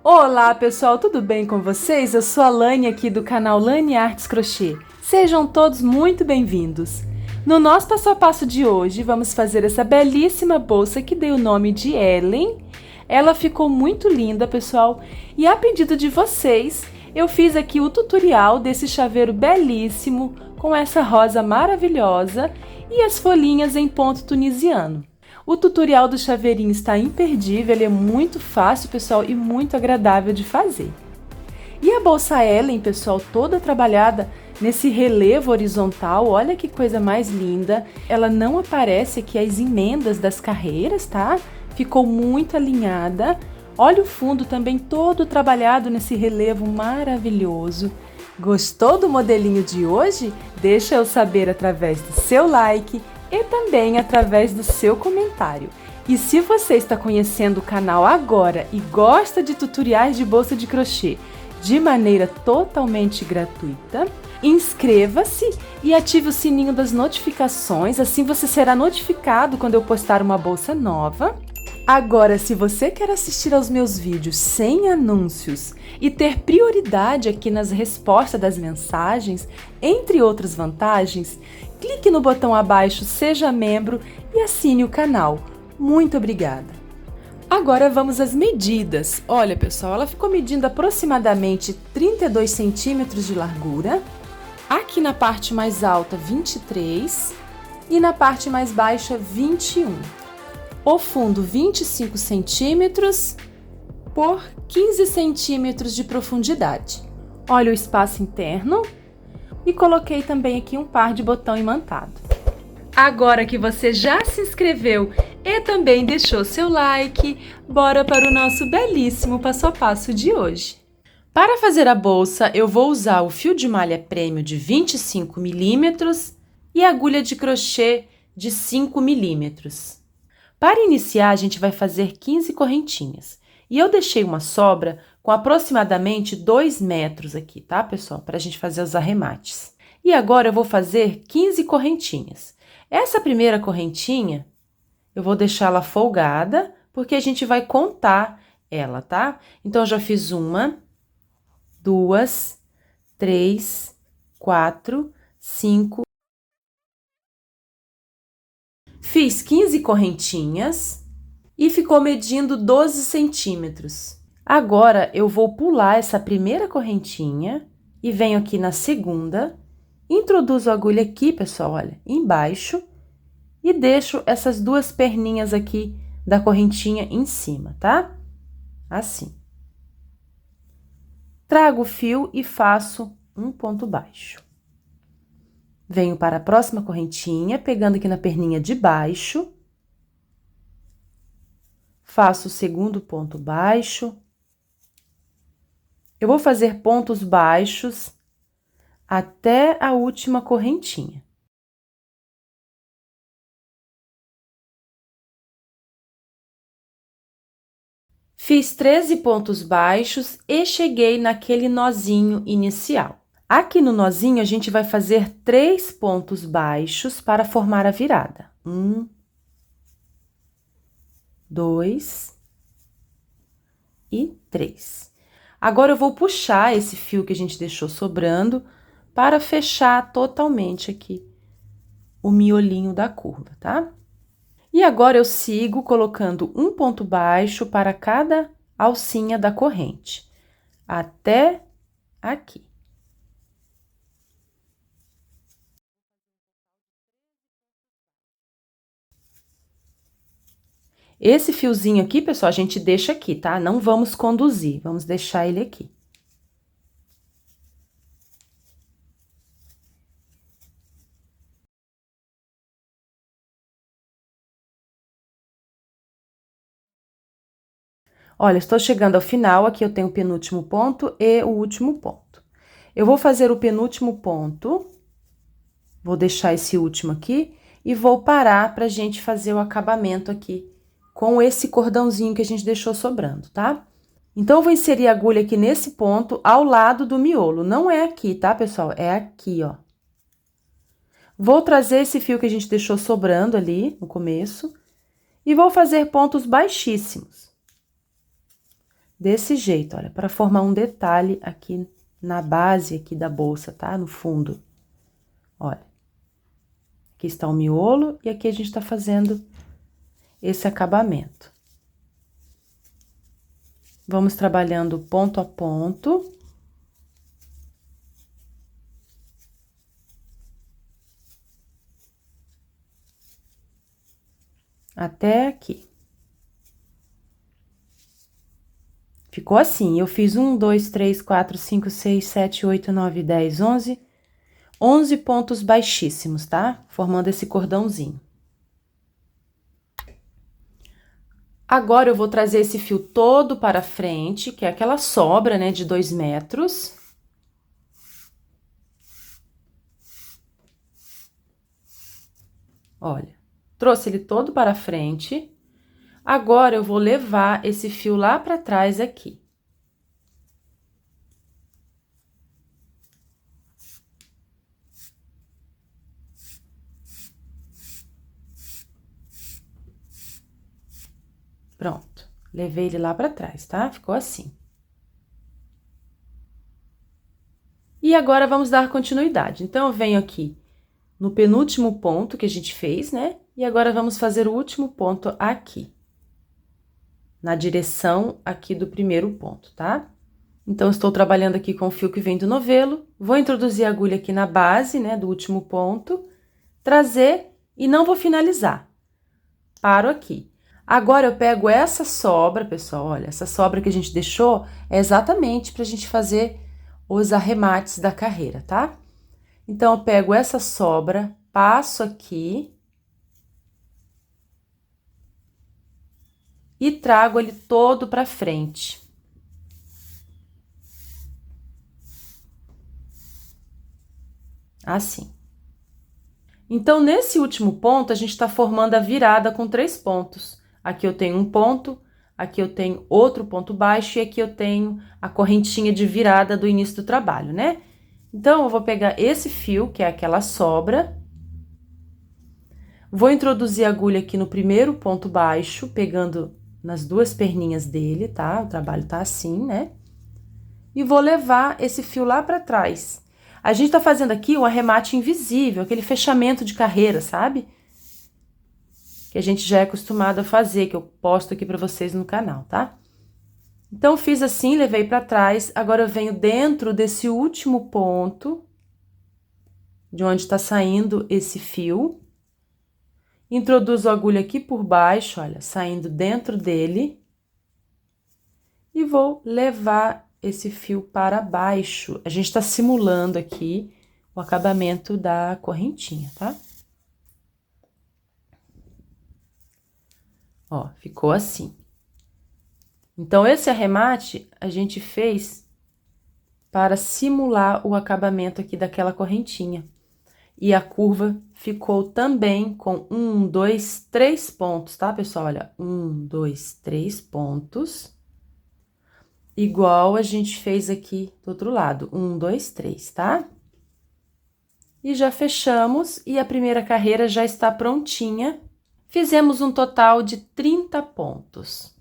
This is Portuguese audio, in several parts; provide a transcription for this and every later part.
Olá pessoal, tudo bem com vocês? Eu sou a Lani aqui do canal Lani Artes Crochê. Sejam todos muito bem-vindos. No nosso passo a passo de hoje, vamos fazer essa belíssima bolsa que dei o nome de Ellen. Ela ficou muito linda, pessoal, e a pedido de vocês, eu fiz aqui o tutorial desse chaveiro belíssimo com essa rosa maravilhosa e as folhinhas em ponto tunisiano. O tutorial do chaveirinho está imperdível, ele é muito fácil, pessoal, e muito agradável de fazer. E a bolsa Ellen, pessoal, toda trabalhada nesse relevo horizontal, olha que coisa mais linda. Ela não aparece aqui as emendas das carreiras, tá? Ficou muito alinhada. Olha o fundo também todo trabalhado nesse relevo maravilhoso. Gostou do modelinho de hoje? Deixa eu saber através do seu like e também através do seu comentário. E se você está conhecendo o canal agora e gosta de tutoriais de bolsa de crochê de maneira totalmente gratuita, inscreva-se e ative o sininho das notificações, assim você será notificado quando eu postar uma bolsa nova. Agora, se você quer assistir aos meus vídeos sem anúncios e ter prioridade aqui nas respostas das mensagens, entre outras vantagens, clique no botão abaixo Seja Membro e assine o canal. Muito obrigada! Agora vamos às medidas. Olha, pessoal, ela ficou medindo aproximadamente 32 centímetros de largura, aqui na parte mais alta 23 e na parte mais baixa 21. O fundo 25 centímetros por 15 centímetros de profundidade. Olha o espaço interno e coloquei também aqui um par de botão imantado. Agora que você já se inscreveu e também deixou seu like, bora para o nosso belíssimo passo a passo de hoje. Para fazer a bolsa, eu vou usar o fio de malha prêmio de 25 milímetros e agulha de crochê de 5 milímetros. Para iniciar, a gente vai fazer 15 correntinhas. E eu deixei uma sobra com aproximadamente 2 metros aqui, tá, pessoal? Para a gente fazer os arremates. E agora eu vou fazer 15 correntinhas. Essa primeira correntinha, eu vou deixá-la folgada, porque a gente vai contar ela, tá? Então, eu já fiz 1, 2, 3, 4, 5... Fiz 15 correntinhas e ficou medindo 12 centímetros. Agora, eu vou pular essa primeira correntinha e venho aqui na segunda, introduzo a agulha aqui, pessoal, olha, embaixo, e deixo essas duas perninhas aqui da correntinha em cima, tá? Assim. Trago o fio e faço um ponto baixo. Venho para a próxima correntinha, pegando aqui na perninha de baixo. Faço o segundo ponto baixo. Eu vou fazer pontos baixos até a última correntinha. Fiz 13 pontos baixos e cheguei naquele nozinho inicial. Aqui no nozinho, a gente vai fazer 3 pontos baixos para formar a virada. 1, 2 e 3. Agora, eu vou puxar esse fio que a gente deixou sobrando para fechar totalmente aqui o miolinho da curva, tá? E agora, eu sigo colocando um ponto baixo para cada alcinha da corrente, até aqui. Esse fiozinho aqui, pessoal, a gente deixa aqui, tá? Não vamos conduzir, vamos deixar ele aqui. Olha, estou chegando ao final, aqui eu tenho o penúltimo ponto e o último ponto. Eu vou fazer o penúltimo ponto, vou deixar esse último aqui e vou parar pra gente fazer o acabamento aqui com esse cordãozinho que a gente deixou sobrando, tá? Então, eu vou inserir a agulha aqui nesse ponto, ao lado do miolo. Não é aqui, tá, pessoal? É aqui, ó. Vou trazer esse fio que a gente deixou sobrando ali no começo e vou fazer pontos baixíssimos. desse jeito, olha, para formar um detalhe aqui na base aqui da bolsa, tá? No fundo. Olha. Aqui está o miolo e aqui a gente tá fazendo esse acabamento. Vamos trabalhando ponto a ponto. Até aqui. Ficou assim, eu fiz 1, 2, 3, 4, 5, 6, 7, 8, 9, 10, 11... 11 pontos baixíssimos, tá? Formando esse cordãozinho. Agora, eu vou trazer esse fio todo para frente, que é aquela sobra, né, de 2 metros. Olha, trouxe ele todo para frente. Agora, eu vou levar esse fio lá para trás aqui. Pronto, levei ele lá para trás, tá? Ficou assim. E agora, vamos dar continuidade. Então, eu venho aqui no penúltimo ponto que a gente fez, né? E agora, vamos fazer o último ponto aqui. Na direção aqui do primeiro ponto, tá? Então, estou trabalhando aqui com o fio que vem do novelo. Vou introduzir a agulha aqui na base, né, do último ponto. Trazer e não vou finalizar. Paro aqui. Agora, eu pego essa sobra, pessoal, olha, essa sobra que a gente deixou é exatamente pra gente fazer os arremates da carreira, tá? Então, eu pego essa sobra, passo aqui e trago ele todo pra frente. Assim. Então, nesse último ponto, a gente tá formando a virada com 3 pontos. Aqui eu tenho um ponto, aqui eu tenho outro ponto baixo e aqui eu tenho a correntinha de virada do início do trabalho, né? Então, eu vou pegar esse fio, que é aquela sobra, vou introduzir a agulha aqui no primeiro ponto baixo, pegando nas 2 perninhas dele, tá? O trabalho tá assim, né? E vou levar esse fio lá pra trás. A gente tá fazendo aqui um arremate invisível, aquele fechamento de carreira, sabe? Que a gente já é acostumado a fazer, que eu posto aqui pra vocês no canal, tá? Então, fiz assim, levei pra trás, agora eu venho dentro desse último ponto, de onde tá saindo esse fio. Introduzo a agulha aqui por baixo, olha, saindo dentro dele. E vou levar esse fio para baixo. A gente tá simulando aqui o acabamento da correntinha, tá? Ó, ficou assim. Então, esse arremate a gente fez para simular o acabamento aqui daquela correntinha. E a curva ficou também com 1, 2, 3 pontos, tá, pessoal? Olha, 1, 2, 3 pontos. Igual a gente fez aqui do outro lado. 1, 2, 3, tá? E já fechamos, e a primeira carreira já está prontinha. Fizemos um total de 30 pontos.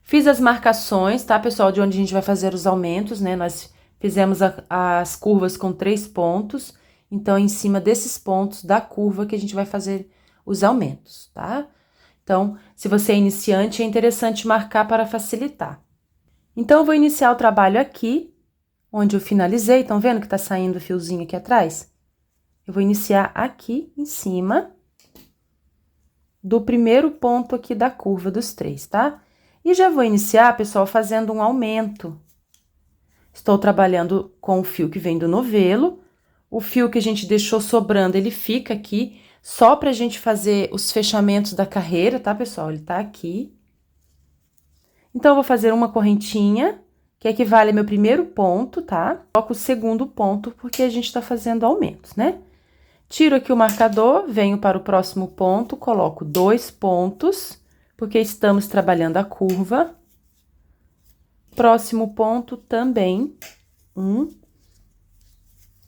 Fiz as marcações, tá, pessoal? De onde a gente vai fazer os aumentos, né? Nós fizemos as curvas com 3 pontos. Então, em cima desses pontos da curva que a gente vai fazer os aumentos, tá? Então, se você é iniciante, é interessante marcar para facilitar. Então, eu vou iniciar o trabalho aqui, onde eu finalizei. Estão vendo que tá saindo o fiozinho aqui atrás? Eu vou iniciar aqui em cima do primeiro ponto aqui da curva dos 3, tá? E já vou iniciar, pessoal, fazendo um aumento. Estou trabalhando com o fio que vem do novelo. O fio que a gente deixou sobrando, ele fica aqui só pra gente fazer os fechamentos da carreira, tá, pessoal? Ele tá aqui. Então, eu vou fazer uma correntinha, que equivale ao meu primeiro ponto, tá? Coloco o segundo ponto, porque a gente tá fazendo aumentos, né? Tiro aqui o marcador, venho para o próximo ponto, coloco 2 pontos, porque estamos trabalhando a curva. Próximo ponto também, 1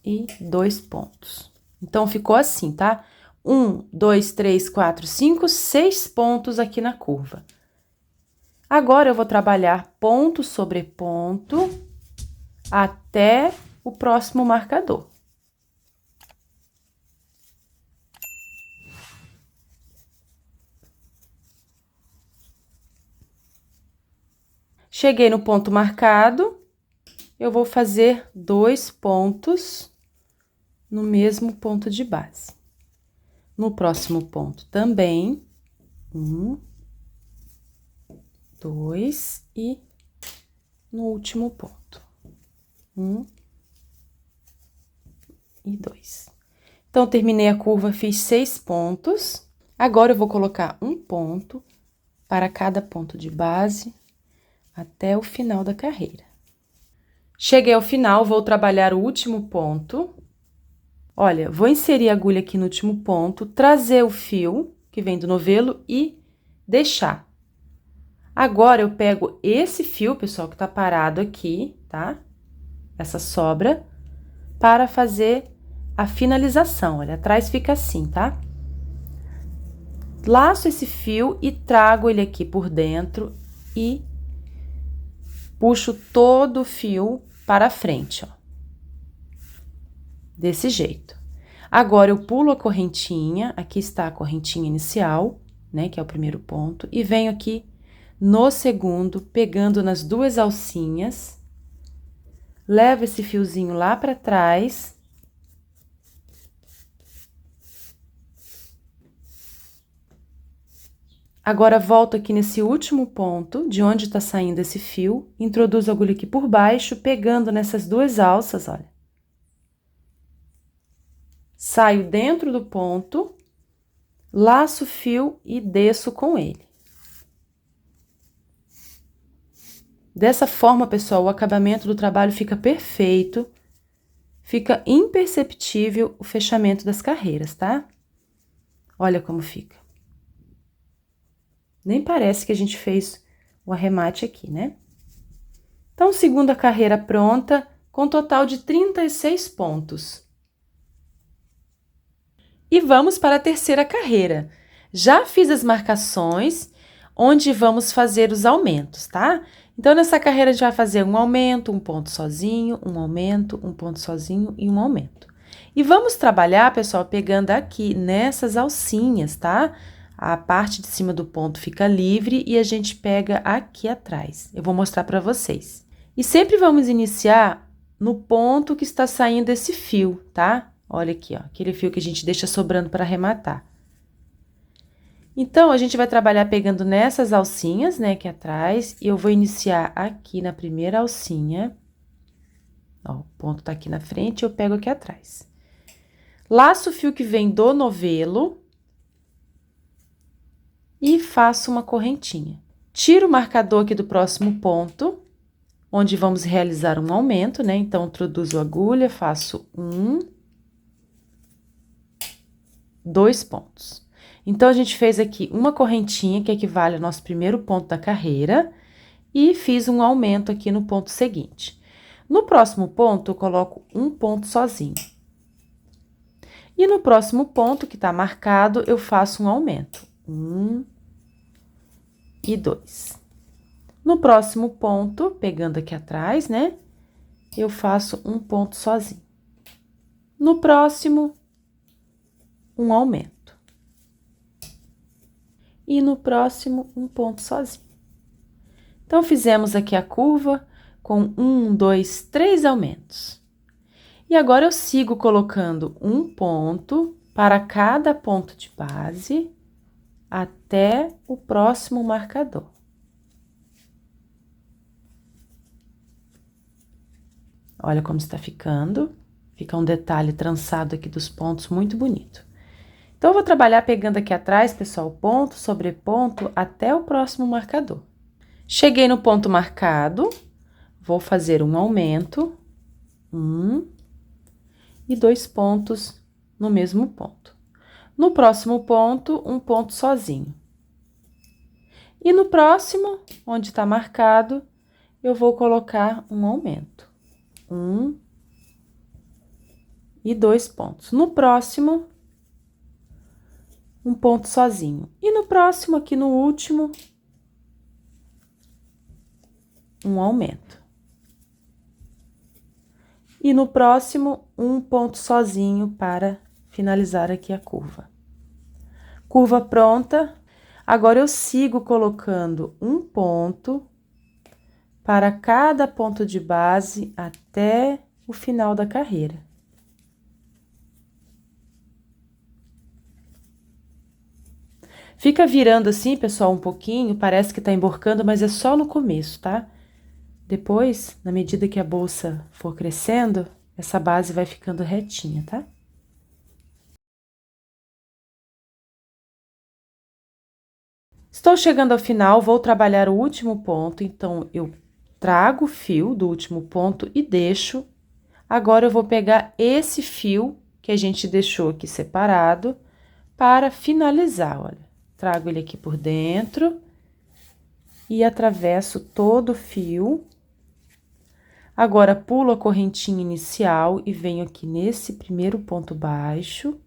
e 2 pontos. Então, ficou assim, tá? 1, 2, 3, 4, 5, 6 pontos aqui na curva. Agora, eu vou trabalhar ponto sobre ponto até o próximo marcador. Cheguei no ponto marcado, eu vou fazer 2 pontos no mesmo ponto de base. No próximo ponto também, 1, 2 e no último ponto, 1 e 2. Então, terminei a curva, fiz 6 pontos. Agora, eu vou colocar um ponto para cada ponto de base até o final da carreira. Cheguei ao final, vou trabalhar o último ponto. Olha, vou inserir a agulha aqui no último ponto, trazer o fio que vem do novelo e deixar. Agora, eu pego esse fio, pessoal, que tá parado aqui, tá? Essa sobra, para fazer a finalização. Olha, atrás fica assim, tá? Laço esse fio e trago ele aqui por dentro e puxo todo o fio para frente, ó. Desse jeito. Agora, eu pulo a correntinha, aqui está a correntinha inicial, né, que é o primeiro ponto, e venho aqui no segundo, pegando nas 2 alcinhas, levo esse fiozinho lá para trás. Agora, volto aqui nesse último ponto, de onde tá saindo esse fio, introduzo a agulha aqui por baixo, pegando nessas 2 alças, olha. Saio dentro do ponto, laço o fio e desço com ele. Dessa forma, pessoal, o acabamento do trabalho fica perfeito, fica imperceptível o fechamento das carreiras, tá? Olha como fica. Nem parece que a gente fez o arremate aqui, né? Então, segunda carreira pronta, com total de 36 pontos. E vamos para a terceira carreira. Já fiz as marcações, onde vamos fazer os aumentos, tá? Então, nessa carreira, a gente vai fazer um aumento, um ponto sozinho, um aumento, um ponto sozinho e um aumento. E vamos trabalhar, pessoal, pegando aqui nessas alcinhas, tá? A parte de cima do ponto fica livre e a gente pega aqui atrás. Eu vou mostrar para vocês. E sempre vamos iniciar no ponto que está saindo esse fio, tá? Olha aqui, ó, aquele fio que a gente deixa sobrando para arrematar. Então, a gente vai trabalhar pegando nessas alcinhas, né, aqui atrás, e eu vou iniciar aqui na primeira alcinha. Ó, o ponto tá aqui na frente, eu pego aqui atrás. Laço o fio que vem do novelo e faço uma correntinha. Tiro o marcador aqui do próximo ponto, onde vamos realizar um aumento, né? Então, introduzo a agulha, faço 2 pontos. Então, a gente fez aqui uma correntinha, que equivale ao nosso primeiro ponto da carreira, e fiz um aumento aqui no ponto seguinte. No próximo ponto, eu coloco um ponto sozinho. E no próximo ponto, que tá marcado, eu faço um aumento. 1 e 2. No próximo ponto, pegando aqui atrás, né? Eu faço um ponto sozinho. No próximo, um aumento. E no próximo, um ponto sozinho. Então, fizemos aqui a curva com 1, 2, 3 aumentos. E agora, eu sigo colocando um ponto para cada ponto de base até o próximo marcador. Olha como está ficando. Fica um detalhe trançado aqui dos pontos muito bonito. Então, eu vou trabalhar pegando aqui atrás, pessoal, ponto sobre ponto até o próximo marcador. Cheguei no ponto marcado, vou fazer um aumento, 1 e 2 pontos no mesmo ponto. No próximo ponto, um ponto sozinho. E no próximo, onde está marcado, eu vou colocar um aumento, 1 e 2 pontos. No próximo, um ponto sozinho. E no próximo, aqui no último, um aumento. E no próximo, um ponto sozinho para finalizar aqui a curva. Curva pronta. Agora, eu sigo colocando um ponto para cada ponto de base até o final da carreira. Fica virando assim, pessoal, um pouquinho, parece que tá emborcando, mas é só no começo, tá? Depois, na medida que a bolsa for crescendo, essa base vai ficando retinha, tá? Estou chegando ao final, vou trabalhar o último ponto, então, eu trago o fio do último ponto e deixo. Agora, eu vou pegar esse fio que a gente deixou aqui separado para finalizar, olha. Trago ele aqui por dentro e atravesso todo o fio. Agora, pulo a correntinha inicial e venho aqui nesse primeiro ponto baixo,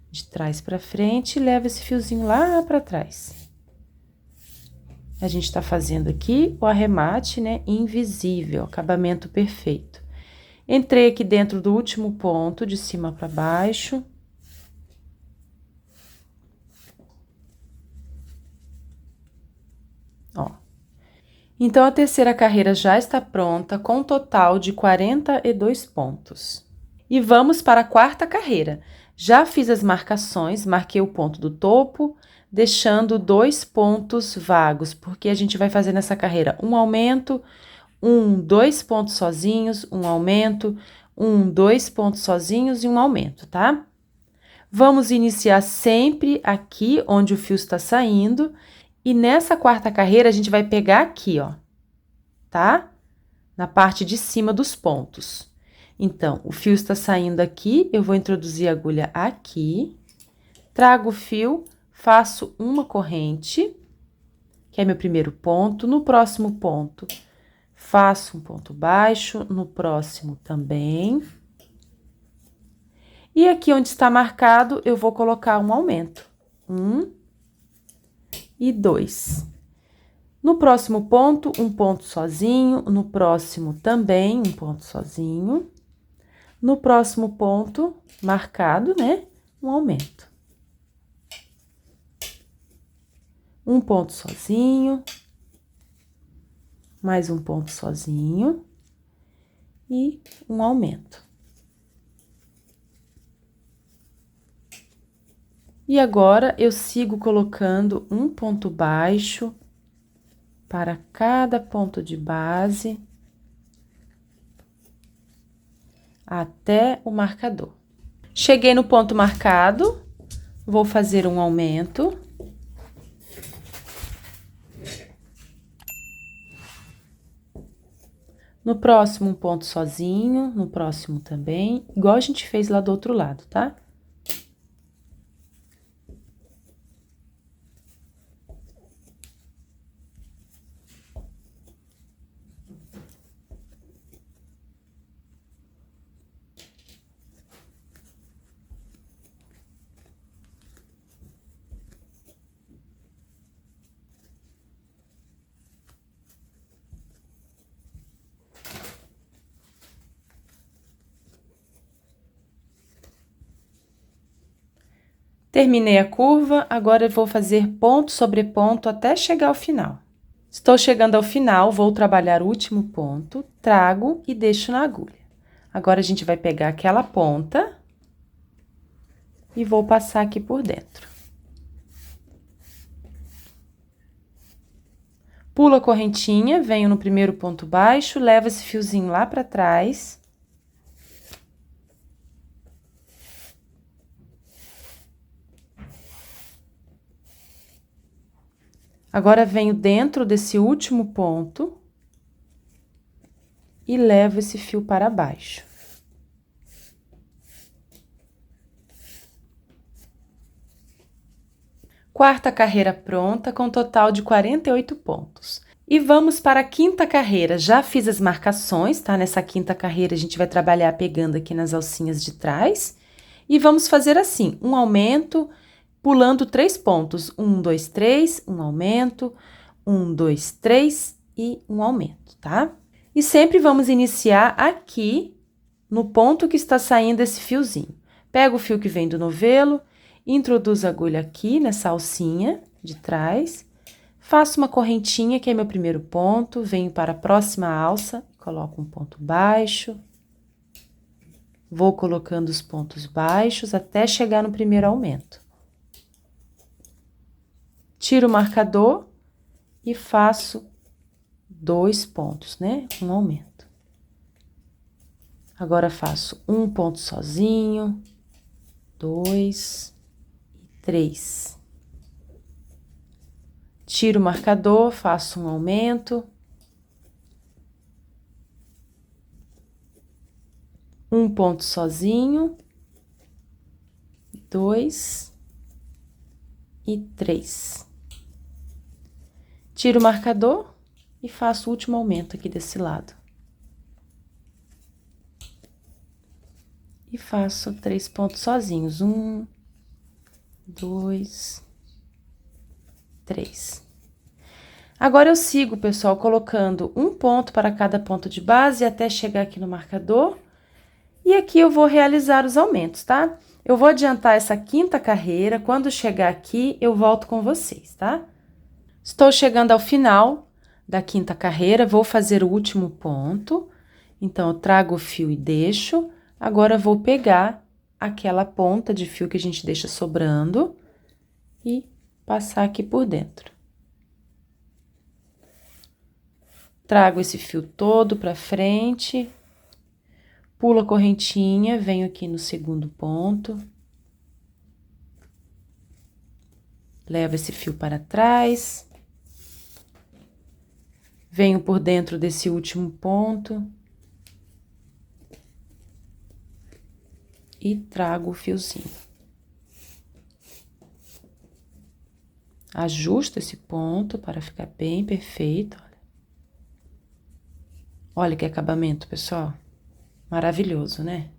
de trás para frente, e levo esse fiozinho lá para trás. A gente tá fazendo aqui o arremate, né, invisível, acabamento perfeito. Entrei aqui dentro do último ponto, de cima para baixo. Ó. Então, a terceira carreira já está pronta, com um total de 42 pontos. E vamos para a quarta carreira. Já fiz as marcações, marquei o ponto do topo, deixando 2 pontos vagos, porque a gente vai fazer nessa carreira um aumento, 2 pontos sozinhos, um aumento, 2 pontos sozinhos e um aumento, tá? Vamos iniciar sempre aqui onde o fio está saindo. E nessa quarta carreira, a gente vai pegar aqui, ó, tá? Na parte de cima dos pontos. Então, o fio está saindo aqui, eu vou introduzir a agulha aqui, trago o fio, faço uma corrente, que é meu primeiro ponto. No próximo ponto, faço um ponto baixo, no próximo também. E aqui onde está marcado, eu vou colocar um aumento. 1 e 2. No próximo ponto, um ponto sozinho, no próximo também um ponto sozinho. No próximo ponto, marcado, né, um aumento. Um ponto sozinho, mais um ponto sozinho e um aumento. E agora, eu sigo colocando um ponto baixo para cada ponto de base até o marcador. Cheguei no ponto marcado, vou fazer um aumento. No próximo, um ponto sozinho, no próximo também, igual a gente fez lá do outro lado, tá? Terminei a curva, agora eu vou fazer ponto sobre ponto até chegar ao final. Estou chegando ao final, vou trabalhar o último ponto, trago e deixo na agulha. Agora, a gente vai pegar aquela ponta e vou passar aqui por dentro. Pulo a correntinha, venho no primeiro ponto baixo, levo esse fiozinho lá para trás. Agora, venho dentro desse último ponto e levo esse fio para baixo. Quarta carreira pronta, com total de 48 pontos. E vamos para a quinta carreira. Já fiz as marcações, tá? Nessa quinta carreira, a gente vai trabalhar pegando aqui nas alcinhas de trás. E vamos fazer assim, um aumento, pulando 3 pontos. 1, 2, 3, um aumento, 1, 2, 3 e um aumento, tá? E sempre vamos iniciar aqui no ponto que está saindo esse fiozinho. Pega o fio que vem do novelo, introduz a agulha aqui nessa alcinha de trás, faço uma correntinha, que é meu primeiro ponto, venho para a próxima alça, coloco um ponto baixo, vou colocando os pontos baixos até chegar no primeiro aumento. Tiro o marcador e faço 2 pontos, né? Um aumento. Agora, faço um ponto sozinho, 2 e 3. Tiro o marcador, faço um aumento. Um ponto sozinho, 2 e 3. Tiro o marcador e faço o último aumento aqui desse lado. E faço 3 pontos sozinhos. 1, 2, 3. Agora, eu sigo, pessoal, colocando um ponto para cada ponto de base até chegar aqui no marcador. E aqui eu vou realizar os aumentos, tá? Eu vou adiantar essa 5ª carreira. Quando chegar aqui, eu volto com vocês, tá? Estou chegando ao final da 5ª carreira, vou fazer o último ponto. Então, eu trago o fio e deixo. Agora, eu vou pegar aquela ponta de fio que a gente deixa sobrando e passar aqui por dentro. Trago esse fio todo pra frente, pulo a correntinha, venho aqui no segundo ponto. Levo esse fio para trás. Venho por dentro desse último ponto. E trago o fiozinho. Ajusto esse ponto para ficar bem perfeito, olha. Olha que acabamento, pessoal. Maravilhoso, né?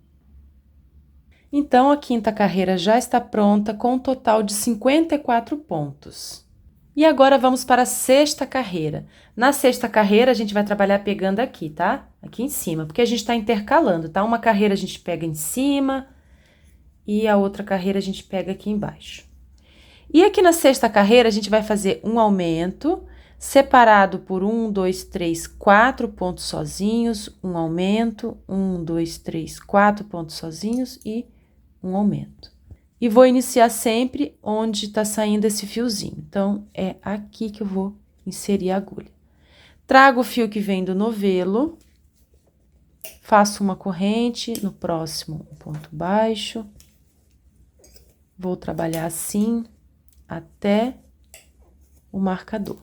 Então, a 5ª carreira já está pronta com um total de 54 pontos. E agora, vamos para a 6ª carreira. Na 6ª carreira, a gente vai trabalhar pegando aqui, tá? Aqui em cima, porque a gente tá intercalando, tá? Uma carreira a gente pega em cima e a outra carreira a gente pega aqui embaixo. E aqui na 6ª carreira, a gente vai fazer um aumento, separado por 1, 2, 3, 4 pontos sozinhos, um aumento, 1, 2, 3, 4 pontos sozinhos e um aumento. E vou iniciar sempre onde tá saindo esse fiozinho. Então, é aqui que eu vou inserir a agulha. Trago o fio que vem do novelo, faço uma corrente, no próximo um ponto baixo. Vou trabalhar assim até o marcador.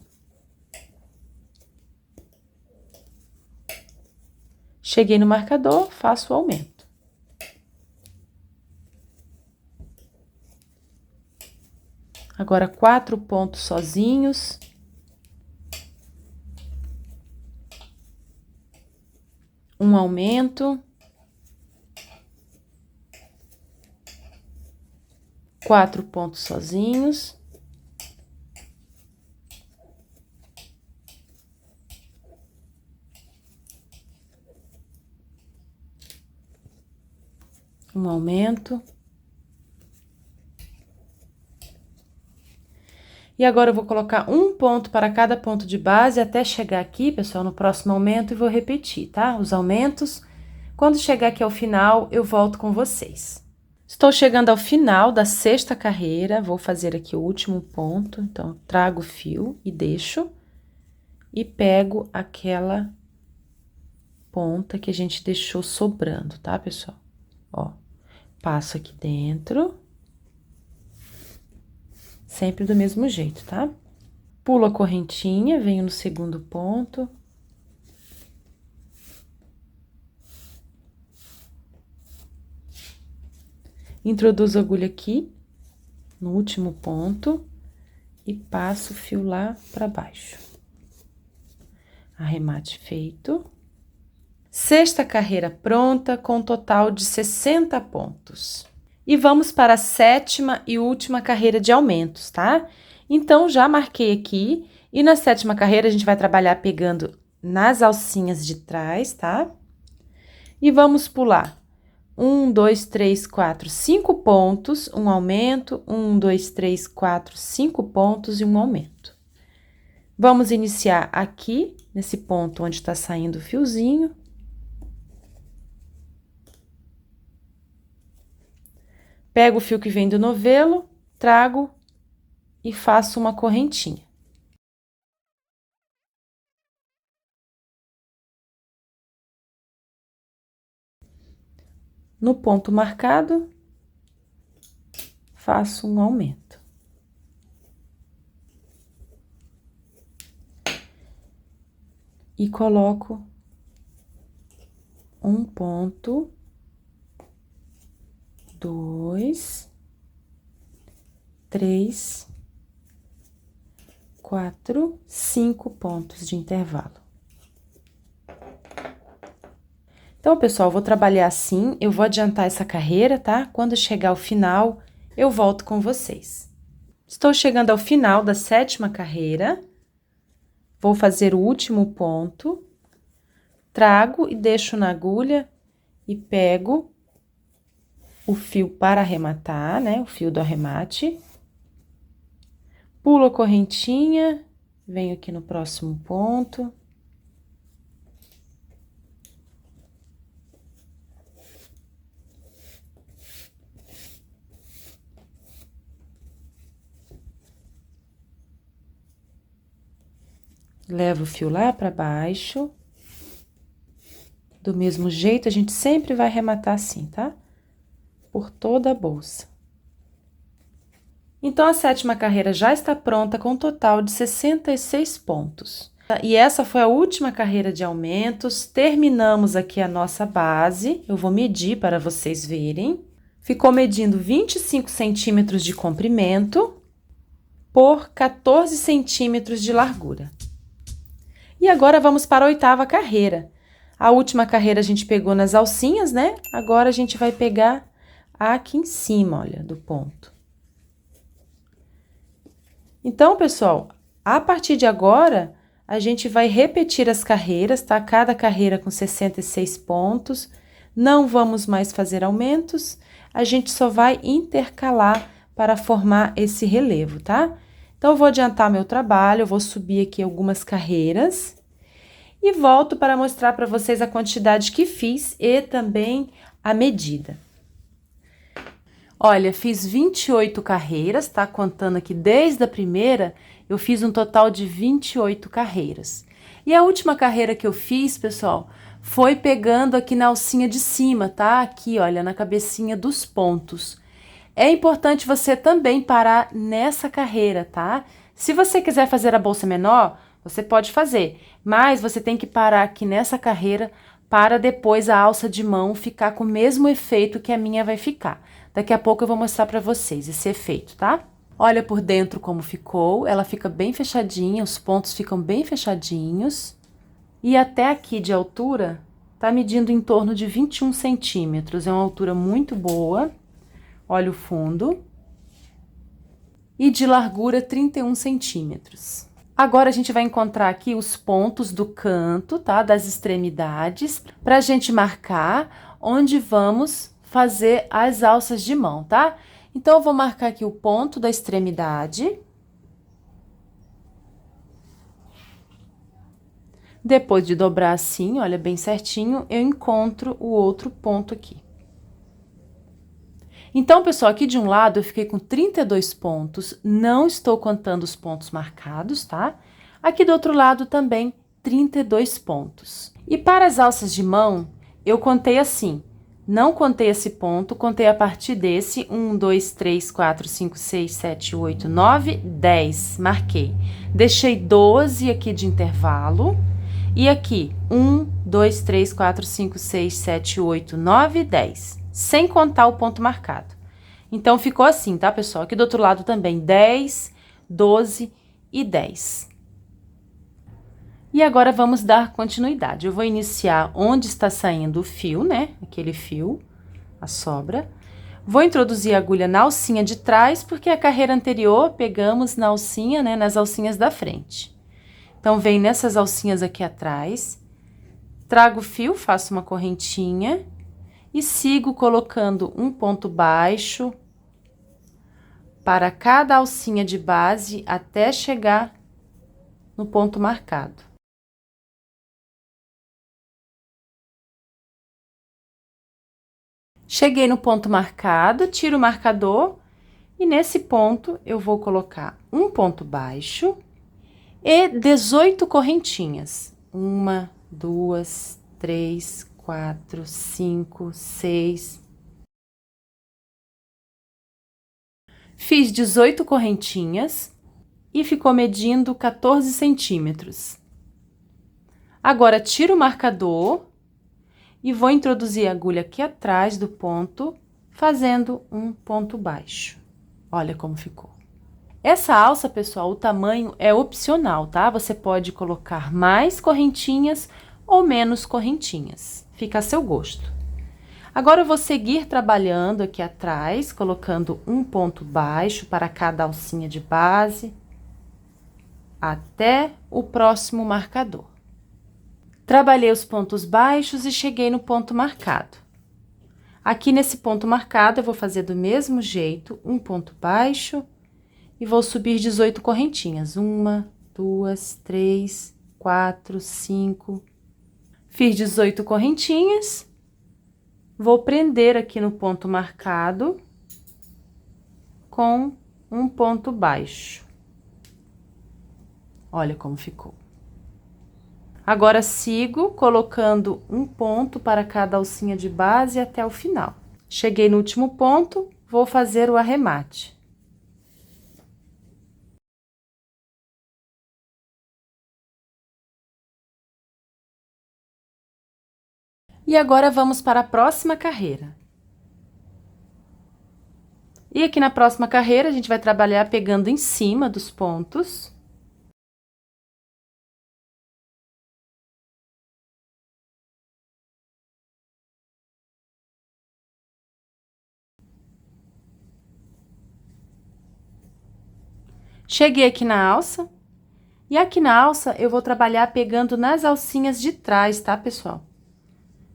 Cheguei no marcador, faço o aumento. Agora, 4 pontos sozinhos. Um aumento. 4 pontos sozinhos. Um aumento. E agora, eu vou colocar um ponto para cada ponto de base até chegar aqui, pessoal, no próximo aumento, e vou repetir, tá? Os aumentos. Quando chegar aqui ao final, eu volto com vocês. Estou chegando ao final da 6ª carreira, vou fazer aqui o último ponto. Então, trago o fio e deixo. E pego aquela ponta que a gente deixou sobrando, tá, pessoal? Ó. Passo aqui dentro, sempre do mesmo jeito, tá? Pulo a correntinha, venho no segundo ponto. Introduzo a agulha aqui, no último ponto, e passo o fio lá pra baixo. Arremate feito. 6ª carreira pronta, com um total de 60 pontos. E vamos para a 7ª e última carreira de aumentos, tá? Então, já marquei aqui E na 7ª carreira, a gente vai trabalhar pegando nas alcinhas de trás, tá? E vamos pular 1, 2, 3, 4, 5 pontos, um aumento, 1, 2, 3, 4, 5 pontos e um aumento. Vamos iniciar aqui, nesse ponto onde tá saindo o fiozinho. Pego o fio que vem do novelo, trago e faço uma correntinha. No ponto marcado, faço um aumento. E coloco um ponto, 2, 3, 4, 5 pontos de intervalo. Então, pessoal, vou trabalhar assim, eu vou adiantar essa carreira, tá? Quando chegar ao final, eu volto com vocês. Estou chegando ao final da 7ª carreira, vou fazer o último ponto, trago e deixo na agulha e pego o fio para arrematar, né? O fio do arremate. Pulo a correntinha, venho aqui no próximo ponto. Levo o fio lá para baixo. Do mesmo jeito, a gente sempre vai arrematar assim, tá? Por toda a bolsa. Então, a 7ª carreira já está pronta com um total de 66 pontos. E essa foi a última carreira de aumentos. Terminamos aqui a nossa base. Eu vou medir para vocês verem. Ficou medindo 25 centímetros de comprimento por 14 centímetros de largura. E agora, vamos para a 8ª carreira. A última carreira a gente pegou nas alcinhas, né? Agora, a gente vai pegar aqui em cima, olha, do ponto. Então, pessoal, a partir de agora, a gente vai repetir as carreiras, tá? Cada carreira com 66 pontos. Não vamos mais fazer aumentos, a gente só vai intercalar para formar esse relevo, tá? Então, eu vou adiantar meu trabalho, eu vou subir aqui algumas carreiras e volto para mostrar para vocês a quantidade que fiz e também a medida. Olha, fiz 28 carreiras, tá? Contando aqui desde a primeira, eu fiz um total de 28 carreiras. E a última carreira que eu fiz, pessoal, foi pegando aqui na alcinha de cima, tá? Aqui, olha, na cabecinha dos pontos. É importante você também parar nessa carreira, tá? Se você quiser fazer a bolsa menor, você pode fazer, mas você tem que parar aqui nessa carreira para depois a alça de mão ficar com o mesmo efeito que a minha vai ficar. Daqui a pouco eu vou mostrar para vocês esse efeito, tá? Olha por dentro como ficou, ela fica bem fechadinha, os pontos ficam bem fechadinhos. E até aqui de altura, tá medindo em torno de 21 centímetros, é uma altura muito boa. Olha o fundo. E de largura, 31 centímetros. Agora, a gente vai encontrar aqui os pontos do canto, tá? Das extremidades, pra gente marcar onde vamos fazer as alças de mão, tá? Então, eu vou marcar aqui o ponto da extremidade. Depois de dobrar assim, olha, bem certinho, eu encontro o outro ponto aqui. Então, pessoal, aqui de um lado eu fiquei com 32 pontos, não estou contando os pontos marcados, tá? Aqui do outro lado também 32 pontos. E para as alças de mão, eu contei assim, não contei esse ponto, contei a partir desse, 1, 2, 3, 4, 5, 6, 7, 8, 9, 10, marquei. Deixei 12 aqui de intervalo, e aqui, 1, 2, 3, 4, 5, 6, 7, 8, 9, 10. Sem contar o ponto marcado. Então, ficou assim, tá, pessoal? Aqui do outro lado também, 10, 12 e 10. E agora, vamos dar continuidade. Eu vou iniciar onde está saindo o fio, né? Aquele fio, a sobra. Vou introduzir a agulha na alcinha de trás, porque a carreira anterior pegamos na alcinha, né? Nas alcinhas da frente. Então, vem nessas alcinhas aqui atrás, trago o fio, faço uma correntinha e sigo colocando um ponto baixo para cada alcinha de base até chegar no ponto marcado. Cheguei no ponto marcado, tiro o marcador e nesse ponto eu vou colocar um ponto baixo e 18 correntinhas. 1, 2, 3, 4, 5, 6. Fiz 18 correntinhas e ficou medindo 14 centímetros. Agora, tiro o marcador e vou introduzir a agulha aqui atrás do ponto, fazendo um ponto baixo. Olha como ficou. Essa alça, pessoal, o tamanho é opcional, tá? Você pode colocar mais correntinhas ou menos correntinhas. Fica a seu gosto. Agora, eu vou seguir trabalhando aqui atrás, colocando um ponto baixo para cada alcinha de base, até o próximo marcador. Trabalhei os pontos baixos e cheguei no ponto marcado. Aqui nesse ponto marcado, eu vou fazer do mesmo jeito, um ponto baixo e vou subir 18 correntinhas. 1, 2, 3, 4, 5. Fiz 18 correntinhas. Vou prender aqui no ponto marcado com um ponto baixo. Olha como ficou. Agora, sigo colocando um ponto para cada alcinha de base até o final. Cheguei no último ponto, vou fazer o arremate. E agora, vamos para a próxima carreira. E aqui na próxima carreira, a gente vai trabalhar pegando em cima dos pontos. Cheguei aqui na alça. E aqui na alça, eu vou trabalhar pegando nas alcinhas de trás, tá, pessoal?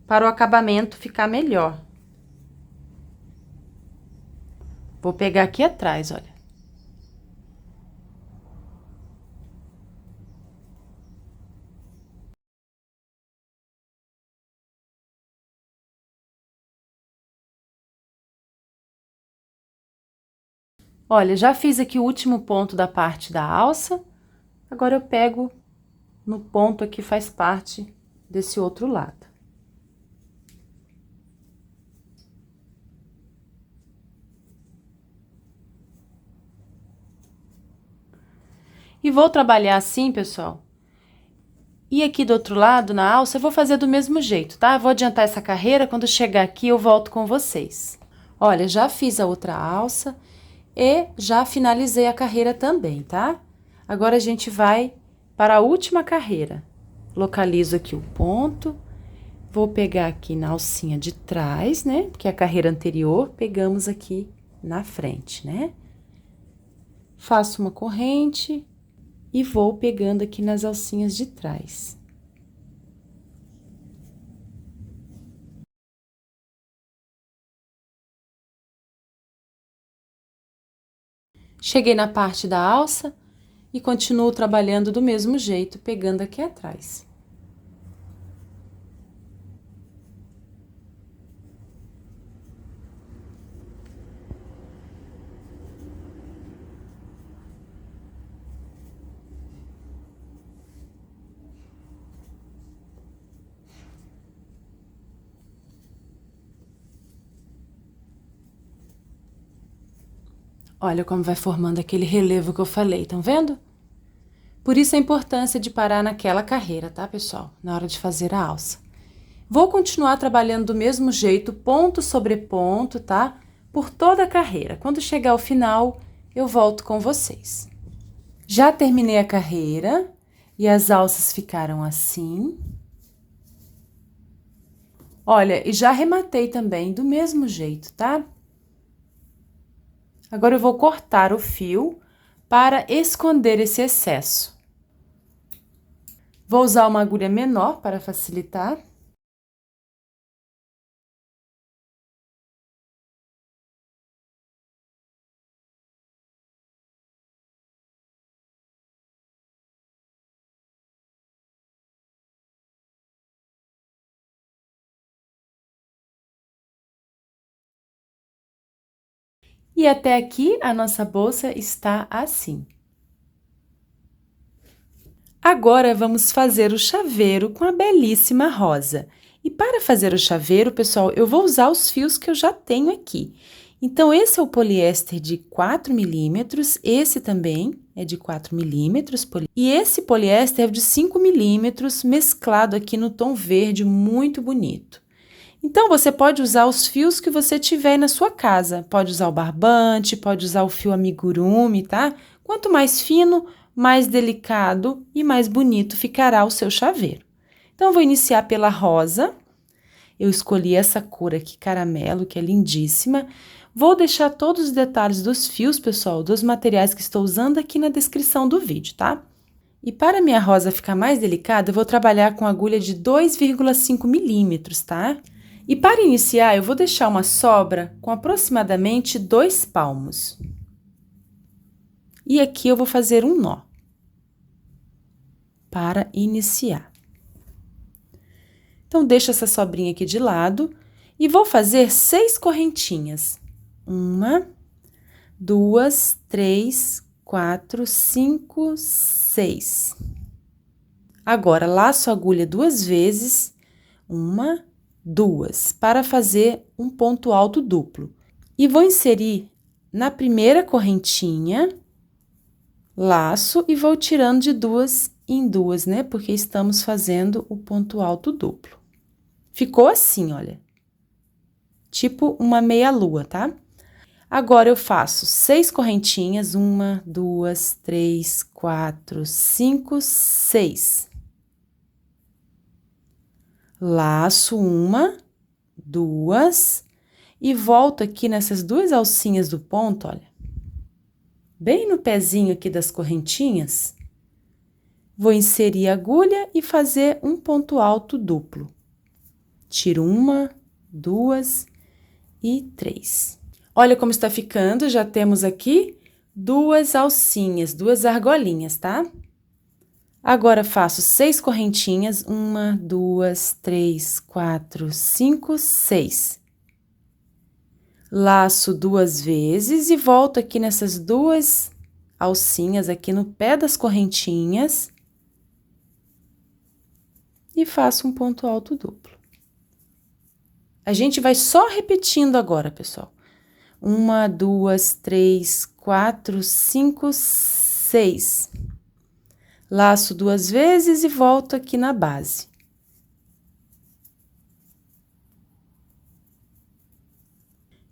Para o acabamento ficar melhor. Vou pegar aqui atrás, olha. Olha, já fiz aqui o último ponto da parte da alça. Agora, eu pego no ponto aqui, faz parte desse outro lado. E vou trabalhar assim, pessoal. E aqui do outro lado, na alça, eu vou fazer do mesmo jeito, tá? Vou adiantar essa carreira, quando chegar aqui eu volto com vocês. Olha, já fiz a outra alça e já finalizei a carreira também, tá? Agora, a gente vai para a última carreira. Localizo aqui o ponto, vou pegar aqui na alcinha de trás, né? Porque a carreira anterior pegamos aqui na frente, né? Faço uma corrente e vou pegando aqui nas alcinhas de trás. Cheguei na parte da alça e continuo trabalhando do mesmo jeito, pegando aqui atrás. Olha como vai formando aquele relevo que eu falei, estão vendo? Por isso a importância de parar naquela carreira, tá, pessoal? Na hora de fazer a alça. Vou continuar trabalhando do mesmo jeito, ponto sobre ponto, tá? Por toda a carreira. Quando chegar ao final, eu volto com vocês. Já terminei a carreira e as alças ficaram assim. Olha, e já arrematei também do mesmo jeito, tá? Agora, eu vou cortar o fio para esconder esse excesso. Vou usar uma agulha menor para facilitar. E até aqui a nossa bolsa está assim. Agora vamos fazer o chaveiro com a belíssima rosa. E para fazer o chaveiro, pessoal, eu vou usar os fios que eu já tenho aqui. Então, esse é o poliéster de 4 milímetros, esse também é de 4 milímetros, e esse poliéster é de 5 milímetros, mesclado aqui no tom verde, muito bonito. Então, você pode usar os fios que você tiver na sua casa. Pode usar o barbante, pode usar o fio amigurumi, tá? Quanto mais fino, mais delicado e mais bonito ficará o seu chaveiro. Então, eu vou iniciar pela rosa. Eu escolhi essa cor aqui, caramelo, que é lindíssima. Vou deixar todos os detalhes dos fios, pessoal, dos materiais que estou usando aqui na descrição do vídeo, tá? E para minha rosa ficar mais delicada, eu vou trabalhar com agulha de 2,5 milímetros, tá? E para iniciar, eu vou deixar uma sobra com aproximadamente 2 palmos. E aqui eu vou fazer um nó para iniciar. Então, deixo essa sobrinha aqui de lado e vou fazer 6 correntinhas. 1, 2, 3, 4, 5, 6. Agora, laço a agulha 2 vezes, 1, 2, para fazer um ponto alto duplo. E vou inserir na primeira correntinha, laço e vou tirando de 2 em 2, né? Porque estamos fazendo o ponto alto duplo. Ficou assim, olha. Tipo uma meia-lua, tá? Agora, eu faço 6 correntinhas, 1, 2, 3, 4, 5, 6. Laço 1, 2 e volto aqui nessas 2 alcinhas do ponto, olha. Bem no pezinho aqui das correntinhas, vou inserir a agulha e fazer um ponto alto duplo. Tiro 1, 2 e 3. Olha como está ficando, já temos aqui 2 alcinhas, 2 argolinhas, tá? Agora, faço 6 correntinhas, 1, 2, 3, 4, 5, 6. Laço 2 vezes e volto aqui nessas 2 alcinhas aqui no pé das correntinhas e faço um ponto alto duplo. A gente vai só repetindo agora, pessoal. 1, 2, 3, 4, 5, 6. Laço 2 vezes e volto aqui na base.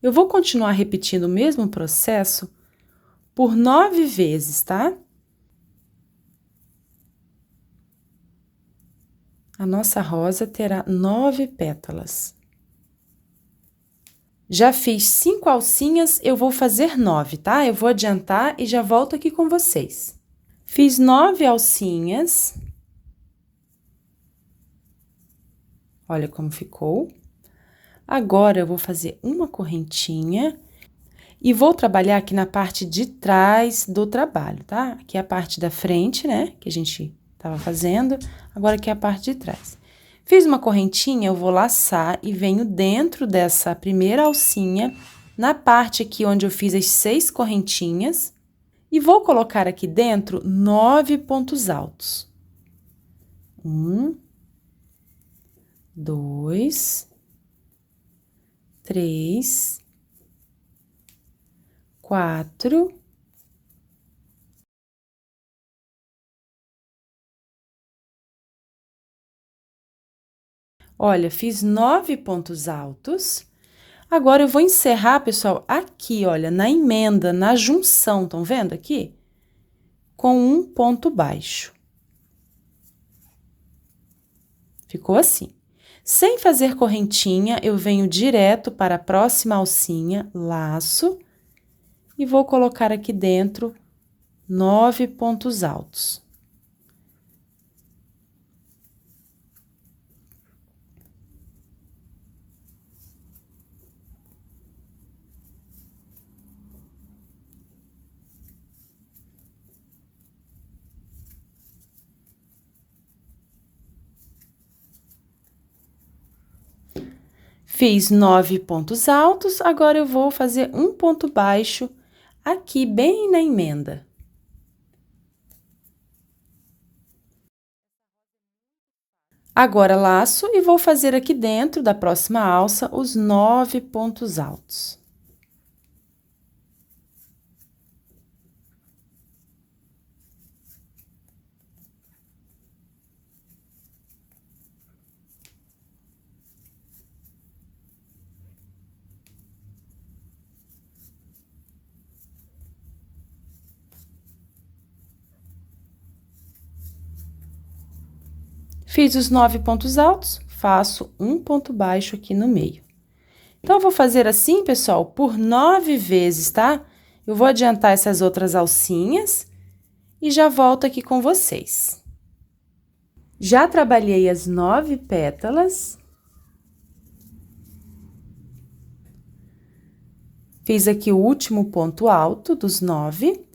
Eu vou continuar repetindo o mesmo processo por 9 vezes, tá? A nossa rosa terá 9 pétalas. Já fiz 5 alcinhas, eu vou fazer 9, tá? Eu vou adiantar e já volto aqui com vocês. Fiz 9 alcinhas. Olha como ficou. Agora, eu vou fazer uma correntinha e vou trabalhar aqui na parte de trás do trabalho, tá? Aqui é a parte da frente, né? Que a gente tava fazendo. Agora, aqui é a parte de trás. Fiz uma correntinha, eu vou laçar e venho dentro dessa primeira alcinha, na parte aqui onde eu fiz as 6 correntinhas, e vou colocar aqui dentro 9 pontos altos. 1, 2, 3, 4. Olha, fiz 9 pontos altos. Agora, eu vou encerrar, pessoal, aqui, olha, na emenda, na junção, estão vendo aqui? Com um ponto baixo. Ficou assim. Sem fazer correntinha, eu venho direto para a próxima alcinha, laço, e vou colocar aqui dentro 9 pontos altos. Fiz 9 pontos altos, agora eu vou fazer um ponto baixo aqui, bem na emenda. Agora, laço e vou fazer aqui dentro da próxima alça os 9 pontos altos. Fiz os 9 pontos altos, faço um ponto baixo aqui no meio. Então, eu vou fazer assim, pessoal, por 9 vezes, tá? Eu vou adiantar essas outras alcinhas e já volto aqui com vocês. Já trabalhei as 9 pétalas. Fiz aqui o último ponto alto dos 9.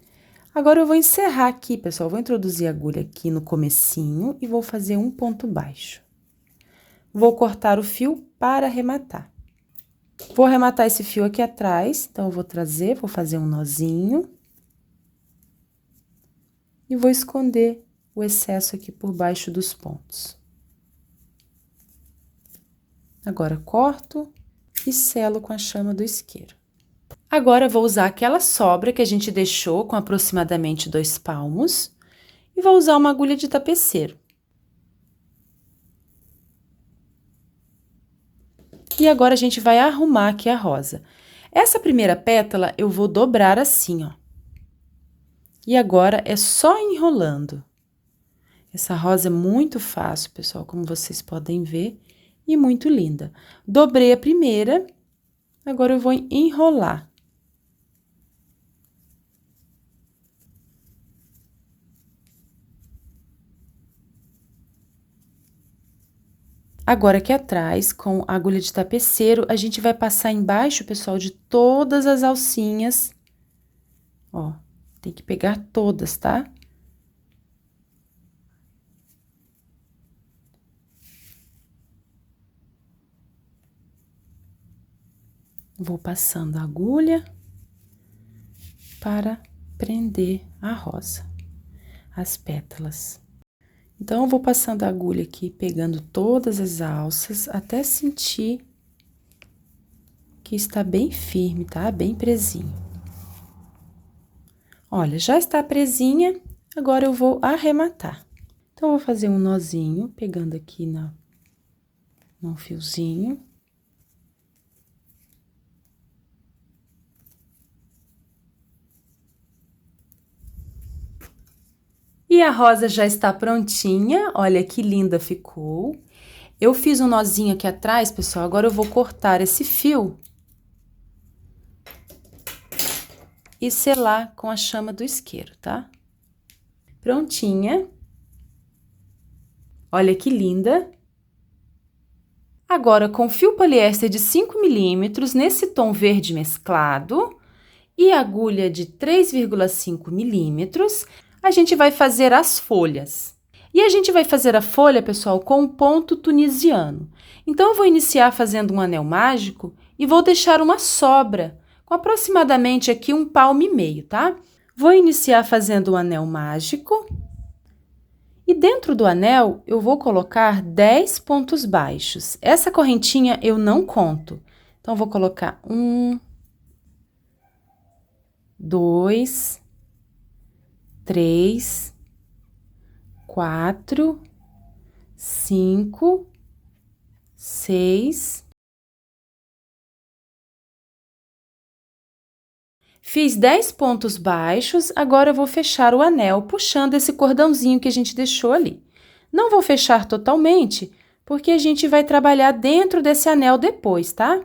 Agora, eu vou encerrar aqui, pessoal. Vou introduzir a agulha aqui no comecinho e vou fazer um ponto baixo. Vou cortar o fio para arrematar. Vou arrematar esse fio aqui atrás, então, eu vou trazer, vou fazer um nozinho. E vou esconder o excesso aqui por baixo dos pontos. Agora, corto e selo com a chama do isqueiro. Agora, vou usar aquela sobra que a gente deixou com aproximadamente 2 palmos e vou usar uma agulha de tapeceiro. E agora, a gente vai arrumar aqui a rosa. Essa primeira pétala, eu vou dobrar assim, ó. E agora, é só enrolando. Essa rosa é muito fácil, pessoal, como vocês podem ver, e muito linda. Dobrei a primeira, agora eu vou enrolar. Agora, aqui atrás, com a agulha de tapeceiro, a gente vai passar embaixo, pessoal, de todas as alcinhas. Ó, tem que pegar todas, tá? Vou passando a agulha para prender a rosa, as pétalas. Então, eu vou passando a agulha aqui, pegando todas as alças, até sentir que está bem firme, tá? Bem presinho. Olha, já está presinha, agora eu vou arrematar. Então, eu vou fazer um nozinho, pegando aqui no fiozinho. E a rosa já está prontinha, olha que linda ficou. Eu fiz um nozinho aqui atrás, pessoal, agora eu vou cortar esse fio e selar com a chama do isqueiro, tá? Prontinha. Olha que linda. Agora, com fio poliéster de 5 milímetros, nesse tom verde mesclado, e agulha de 3,5 milímetros, a gente vai fazer as folhas. E a gente vai fazer a folha, pessoal, com um ponto tunisiano. Então, eu vou iniciar fazendo um anel mágico e vou deixar uma sobra, com aproximadamente aqui 1,5 palmo, tá? Vou iniciar fazendo um anel mágico. E dentro do anel, eu vou colocar 10 pontos baixos. Essa correntinha eu não conto. Então, eu vou colocar 1, 2, 3, 4, 5, 6. Fiz 10 pontos baixos, agora eu vou fechar o anel, puxando esse cordãozinho que a gente deixou ali. Não vou fechar totalmente, porque a gente vai trabalhar dentro desse anel depois, tá?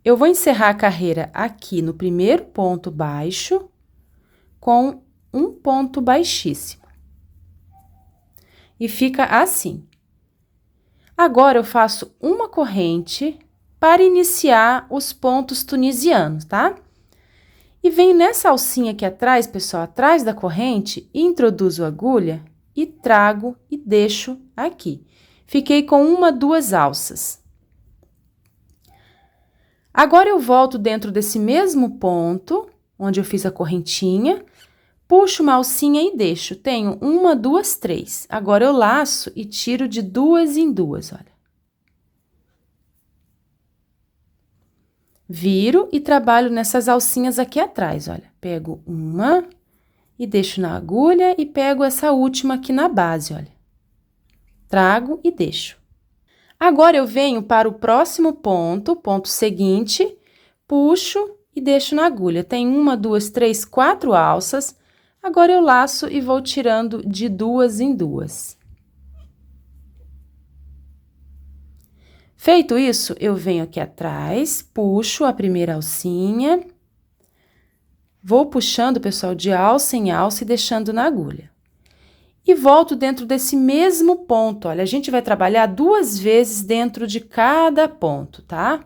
Eu vou encerrar a carreira aqui no primeiro ponto baixo, com um ponto baixíssimo. E fica assim. Agora, eu faço uma corrente para iniciar os pontos tunisianos, tá? E venho nessa alcinha aqui atrás, pessoal, atrás da corrente, introduzo a agulha e trago e deixo aqui. Fiquei com 1, 2 alças. Agora, eu volto dentro desse mesmo ponto, onde eu fiz a correntinha, puxo uma alcinha e deixo. Tenho 1, 2, 3. Agora, eu laço e tiro de 2 em 2, olha. Viro e trabalho nessas alcinhas aqui atrás, olha. Pego uma e deixo na agulha e pego essa última aqui na base, olha. Trago e deixo. Agora, eu venho para o próximo ponto, ponto seguinte, puxo e deixo na agulha. Tem 1, 2, 3, 4 alças. Agora, eu laço e vou tirando de 2 em 2. Feito isso, eu venho aqui atrás, puxo a primeira alcinha, vou puxando, pessoal, de alça em alça e deixando na agulha. E volto dentro desse mesmo ponto, olha, a gente vai trabalhar 2 vezes dentro de cada ponto, tá?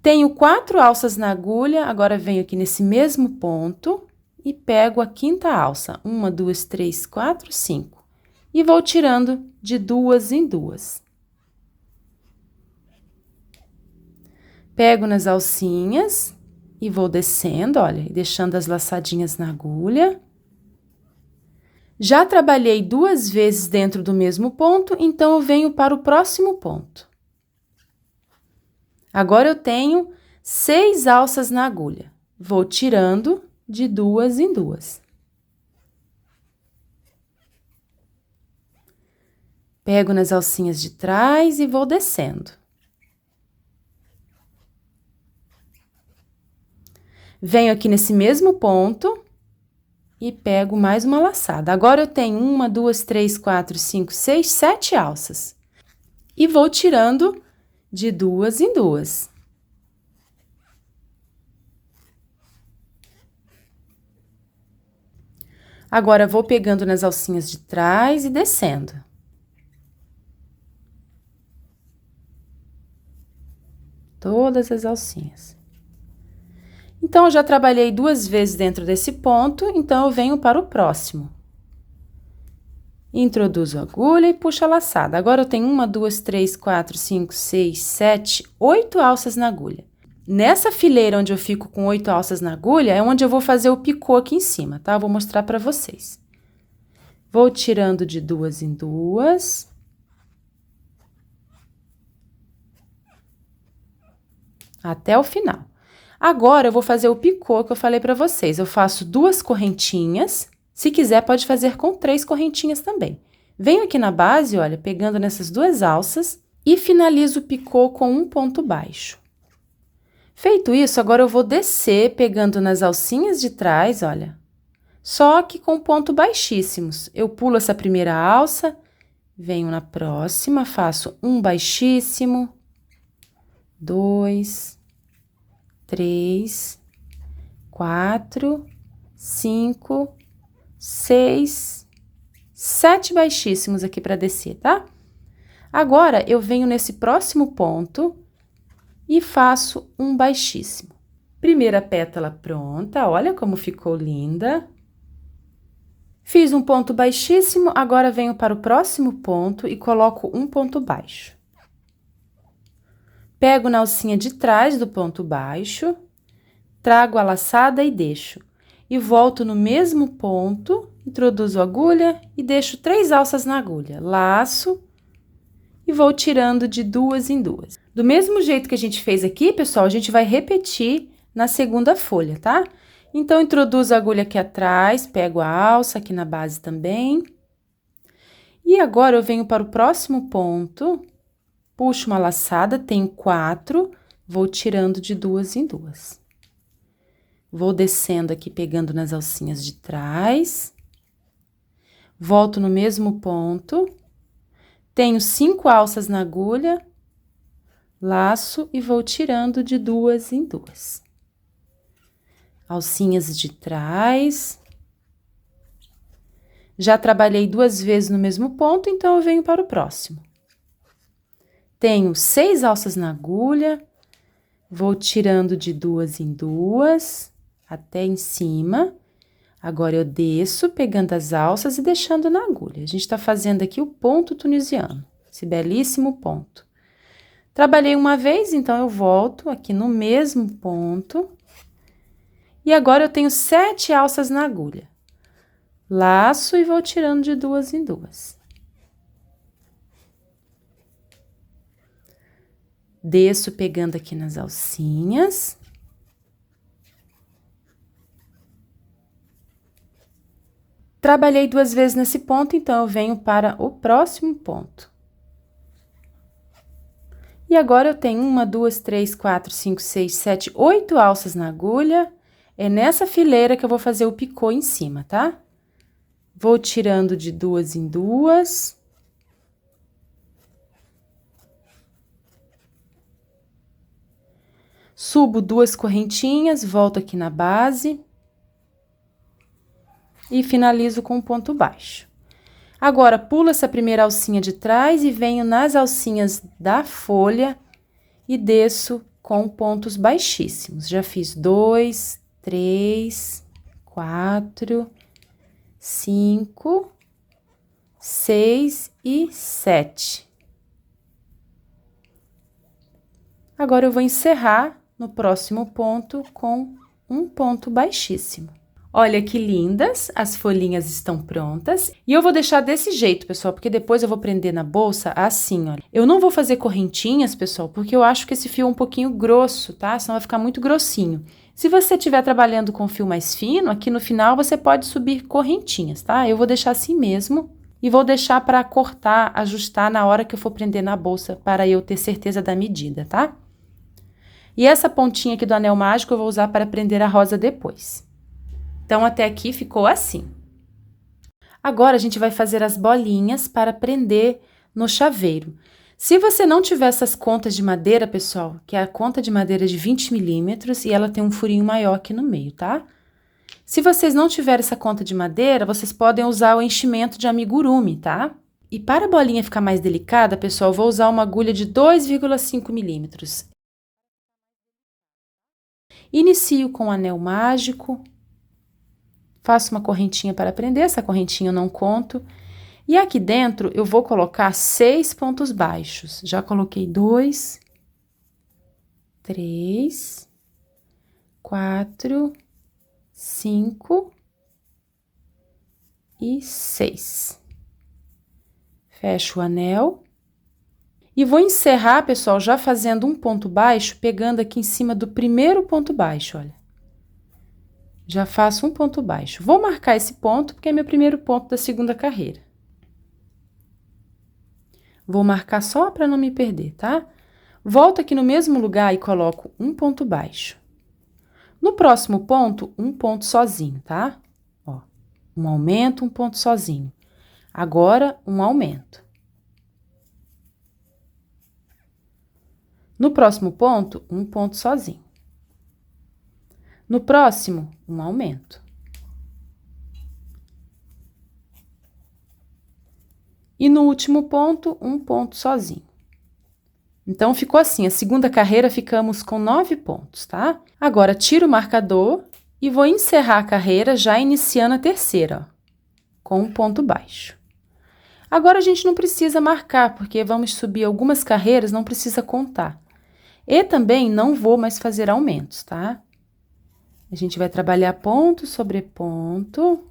Tenho 4 alças na agulha, agora venho aqui nesse mesmo ponto e pego a 5ª alça. 1, 2, 3, 4, 5. E vou tirando de 2 em 2. Pego nas alcinhas e vou descendo, olha, e deixando as laçadinhas na agulha. Já trabalhei 2 vezes dentro do mesmo ponto, então eu venho para o próximo ponto. Agora, eu tenho 6 alças na agulha. Vou tirando de 2 em 2. Pego nas alcinhas de trás e vou descendo. Venho aqui nesse mesmo ponto e pego mais uma laçada. Agora, eu tenho 1, 2, 3, 4, 5, 6, 7 alças. E vou tirando de 2 em 2. Agora, vou pegando nas alcinhas de trás e descendo. Todas as alcinhas. Então, eu já trabalhei 2 vezes dentro desse ponto, então eu venho para o próximo. Introduzo a agulha e puxo a laçada. Agora, eu tenho 1, 2, 3, 4, 5, 6, 7, 8 alças na agulha. Nessa fileira onde eu fico com 8 alças na agulha, é onde eu vou fazer o picô aqui em cima, tá? Eu vou mostrar para vocês. Vou tirando de 2 em 2. Até o final. Agora, eu vou fazer o picô que eu falei para vocês. Eu faço 2 correntinhas. Se quiser, pode fazer com 3 correntinhas também. Venho aqui na base, olha, pegando nessas 2 alças e finalizo o picô com um ponto baixo. Feito isso, agora eu vou descer pegando nas alcinhas de trás, olha, só que com ponto baixíssimos. Eu pulo essa primeira alça, venho na próxima, faço um baixíssimo, 2, 3, 4, 5, 6, 7 baixíssimos aqui para descer, tá? Agora, eu venho nesse próximo ponto e faço um baixíssimo. Primeira pétala pronta, olha como ficou linda. Fiz um ponto baixíssimo, agora venho para o próximo ponto e coloco um ponto baixo. Pego na alcinha de trás do ponto baixo, trago a laçada e deixo. E volto no mesmo ponto, introduzo a agulha e deixo 3 alças na agulha. Laço e vou tirando de 2 em 2. Do mesmo jeito que a gente fez aqui, pessoal, a gente vai repetir na segunda folha, tá? Então, introduzo a agulha aqui atrás, pego a alça aqui na base também. E agora, eu venho para o próximo ponto, puxo uma laçada, tenho 4, vou tirando de 2 em 2. Vou descendo aqui, pegando nas alcinhas de trás. Volto no mesmo ponto. Tenho 5 alças na agulha, laço e vou tirando de 2 em 2. Alcinhas de trás. Já trabalhei 2 vezes no mesmo ponto, então eu venho para o próximo. Tenho 6 alças na agulha, vou tirando de 2 em 2, até em cima. Agora, eu desço, pegando as alças e deixando na agulha. A gente tá fazendo aqui o ponto tunisiano, esse belíssimo ponto. Trabalhei uma vez, então eu volto aqui no mesmo ponto. E agora eu tenho 7 alças na agulha. Laço e vou tirando de 2 em 2. Desço pegando aqui nas alcinhas. Trabalhei 2 vezes nesse ponto, então eu venho para o próximo ponto. E agora eu tenho 1, 2, 3, 4, 5, 6, 7, 8 alças na agulha. É nessa fileira que eu vou fazer o picô em cima, tá? Vou tirando de 2 em 2. Subo 2 correntinhas, volto aqui na base. E finalizo com um ponto baixo. Agora, pulo essa primeira alcinha de trás e venho nas alcinhas da folha e desço com pontos baixíssimos. Já fiz 2, 3, 4, 5, 6 e 7. Agora, eu vou encerrar no próximo ponto com um ponto baixíssimo. Olha que lindas, as folhinhas estão prontas. E eu vou deixar desse jeito, pessoal, porque depois eu vou prender na bolsa assim, olha. Eu não vou fazer correntinhas, pessoal, porque eu acho que esse fio é um pouquinho grosso, tá? Senão vai ficar muito grossinho. Se você estiver trabalhando com fio mais fino, aqui no final você pode subir correntinhas, tá? Eu vou deixar assim mesmo e vou deixar para cortar, ajustar na hora que eu for prender na bolsa, para eu ter certeza da medida, tá? E essa pontinha aqui do anel mágico eu vou usar para prender a rosa depois. Então, até aqui ficou assim. Agora, a gente vai fazer as bolinhas para prender no chaveiro. Se você não tiver essas contas de madeira, pessoal, que é a conta de madeira de 20 milímetros e ela tem um furinho maior aqui no meio, tá? Se vocês não tiverem essa conta de madeira, vocês podem usar o enchimento de amigurumi, tá? E para a bolinha ficar mais delicada, pessoal, eu vou usar uma agulha de 2,5 milímetros. Inicio com o anel mágico. Faço uma correntinha para prender, essa correntinha eu não conto. E aqui dentro eu vou colocar 6 pontos baixos. Já coloquei 2, 3, 4, 5 e 6. Fecho o anel. E vou encerrar, pessoal, já fazendo um ponto baixo, pegando aqui em cima do primeiro ponto baixo, olha. Já faço um ponto baixo. Vou marcar esse ponto, porque é meu primeiro ponto da segunda carreira. Vou marcar só para não me perder, tá? Volto aqui no mesmo lugar e coloco um ponto baixo. No próximo ponto, um ponto sozinho, tá? Ó, um aumento, um ponto sozinho. Agora, um aumento. No próximo ponto, um ponto sozinho. No próximo, um aumento. E no último ponto, um ponto sozinho. Então, ficou assim, a segunda carreira ficamos com 9 pontos, tá? Agora, tiro o marcador e vou encerrar a carreira já iniciando a terceira, ó, com um ponto baixo. Agora, a gente não precisa marcar, porque vamos subir algumas carreiras, não precisa contar. E também não vou mais fazer aumentos, tá? A gente vai trabalhar ponto sobre ponto,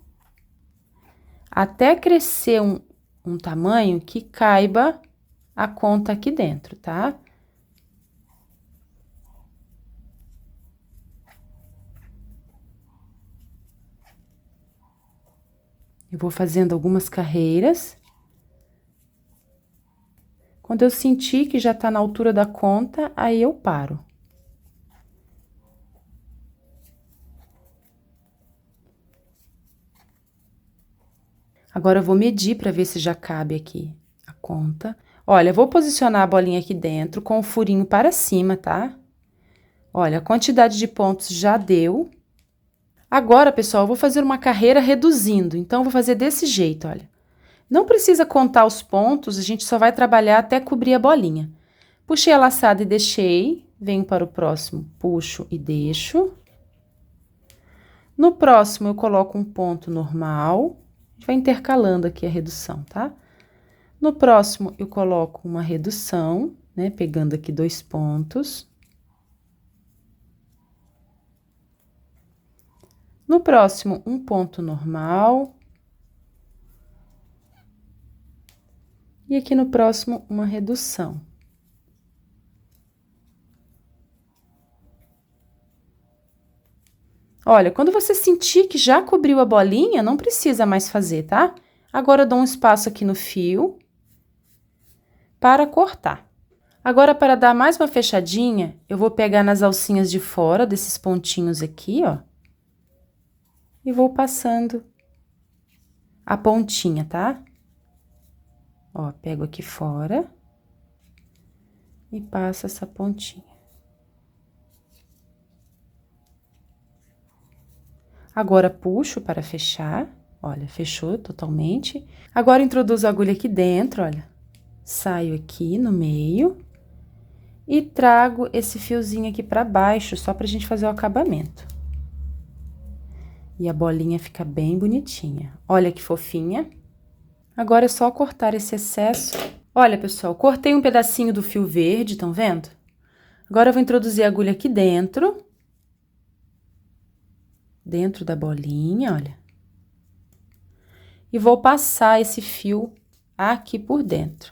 até crescer um tamanho que caiba a conta aqui dentro, tá? Eu vou fazendo algumas carreiras. Quando eu sentir que já tá na altura da conta, aí eu paro. Agora, eu vou medir para ver se já cabe aqui a conta. Olha, eu vou posicionar a bolinha aqui dentro com o furinho para cima, tá? Olha, a quantidade de pontos já deu. Agora, pessoal, eu vou fazer uma carreira reduzindo. Então, eu vou fazer desse jeito, olha. Não precisa contar os pontos, a gente só vai trabalhar até cobrir a bolinha. Puxei a laçada e deixei. Venho para o próximo, puxo e deixo. No próximo, eu coloco um ponto normal. A gente vai intercalando aqui a redução, tá? No próximo, eu coloco uma redução. né? Pegando aqui 2 pontos. No próximo, um ponto normal. E aqui no próximo, uma redução. Olha, quando você sentir que já cobriu a bolinha, não precisa mais fazer, tá? Agora, eu dou um espaço aqui no fio para cortar. Agora, para dar mais uma fechadinha, eu vou pegar nas alcinhas de fora desses pontinhos aqui, ó. E vou passando a pontinha, tá? Ó, pego aqui fora e passo essa pontinha. Agora, puxo para fechar. Olha, fechou totalmente. Agora, introduzo a agulha aqui dentro, olha. Saio aqui no meio e trago esse fiozinho aqui para baixo, só pra gente fazer o acabamento. E a bolinha fica bem bonitinha. Olha que fofinha. Agora é só cortar esse excesso. Olha, pessoal, cortei um pedacinho do fio verde, estão vendo? Agora eu vou introduzir a agulha aqui dentro. Dentro da bolinha, olha. E vou passar esse fio aqui por dentro.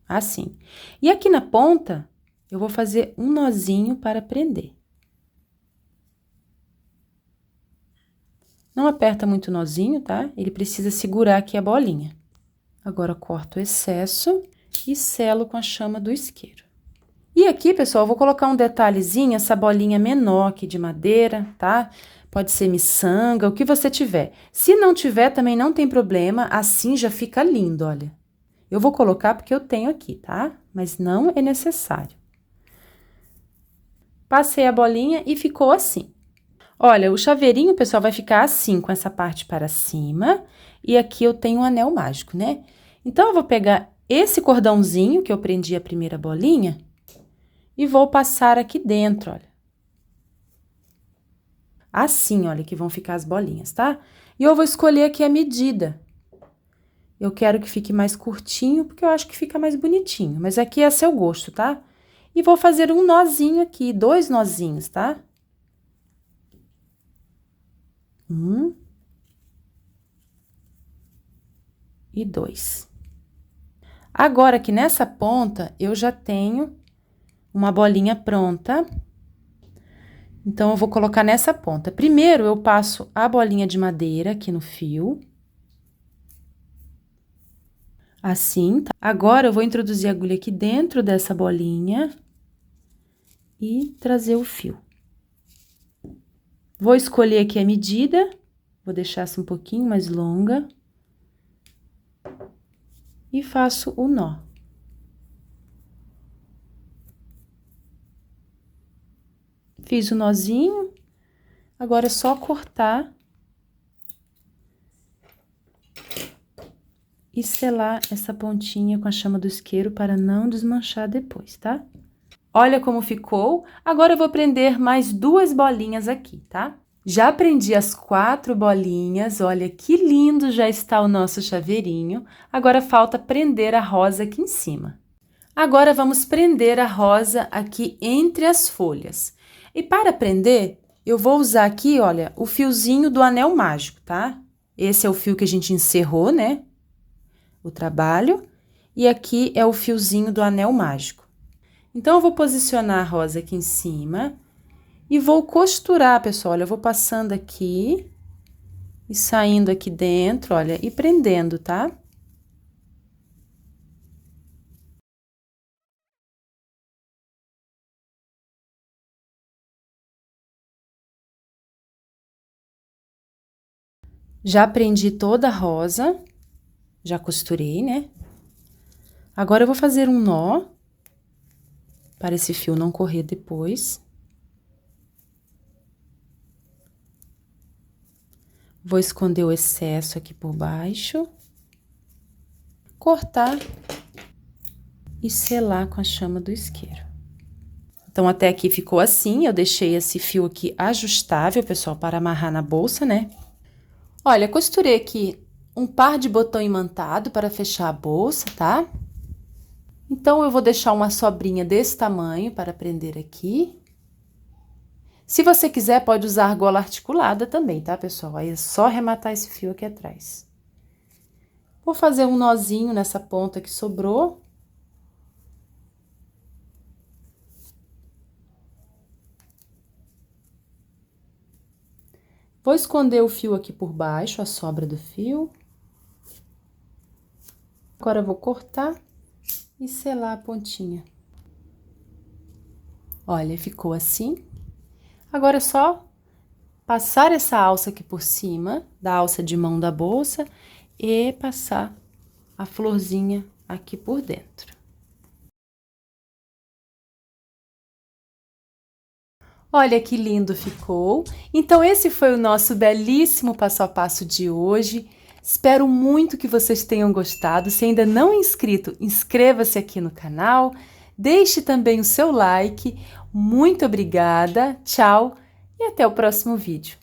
Assim. E aqui na ponta, eu vou fazer um nozinho para prender. Não aperta muito o nozinho, tá? Ele precisa segurar aqui a bolinha. Agora, corto o excesso e selo com a chama do isqueiro. E aqui, pessoal, eu vou colocar um detalhezinho, essa bolinha menor aqui de madeira, tá? Pode ser miçanga, o que você tiver. Se não tiver, também não tem problema, assim já fica lindo, olha. Eu vou colocar porque eu tenho aqui, tá? Mas não é necessário. Passei a bolinha e ficou assim. Olha, o chaveirinho, pessoal, vai ficar assim, com essa parte para cima. E aqui eu tenho um anel mágico, né? Então, eu vou pegar esse cordãozinho que eu prendi a primeira bolinha e vou passar aqui dentro, olha. Assim, olha, que vão ficar as bolinhas, tá? E eu vou escolher aqui a medida. Eu quero que fique mais curtinho, porque eu acho que fica mais bonitinho. Mas aqui é a seu gosto, tá? E vou fazer um nozinho aqui, 2 nozinhos, tá? 1 e 2. Agora, aqui nessa ponta, eu já tenho uma bolinha pronta. Então, eu vou colocar nessa ponta. Primeiro, eu passo a bolinha de madeira aqui no fio. Assim, tá? Agora, eu vou introduzir a agulha aqui dentro dessa bolinha e trazer o fio. Vou escolher aqui a medida, vou deixar essa um pouquinho mais longa. E faço o nó. Fiz o nozinho, agora é só cortar e selar essa pontinha com a chama do isqueiro para não desmanchar depois, tá? Olha como ficou. Agora eu vou prender mais 2 bolinhas aqui, tá? Já prendi as 4 bolinhas, olha que lindo já está o nosso chaveirinho. Agora falta prender a rosa aqui em cima. Agora vamos prender a rosa aqui entre as folhas. E para prender, eu vou usar aqui, olha, o fiozinho do anel mágico, tá? Esse é o fio que a gente encerrou, né? O trabalho. E aqui é o fiozinho do anel mágico. Então, eu vou posicionar a rosa aqui em cima e vou costurar, pessoal. Olha, eu vou passando aqui e saindo aqui dentro, olha, e prendendo, tá? Já prendi toda a rosa, já costurei, né? Agora, eu vou fazer um nó para esse fio não correr depois. Vou esconder o excesso aqui por baixo. Cortar e selar com a chama do isqueiro. Então, até aqui ficou assim, eu deixei esse fio aqui ajustável, pessoal, para amarrar na bolsa, né? Olha, costurei aqui um par de botão imantado para fechar a bolsa, tá? Então, eu vou deixar uma sobrinha desse tamanho para prender aqui. Se você quiser, pode usar argola articulada também, tá, pessoal? Aí é só arrematar esse fio aqui atrás. Vou fazer um nozinho nessa ponta que sobrou. Vou esconder o fio aqui por baixo, a sobra do fio. Agora, eu vou cortar e selar a pontinha. Olha, ficou assim. Agora, é só passar essa alça aqui por cima, da alça de mão da bolsa, e passar a florzinha aqui por dentro. Olha que lindo ficou! Então, esse foi o nosso belíssimo passo a passo de hoje. Espero muito que vocês tenham gostado. Se ainda não é inscrito, inscreva-se aqui no canal. Deixe também o seu like. Muito obrigada, tchau e até o próximo vídeo.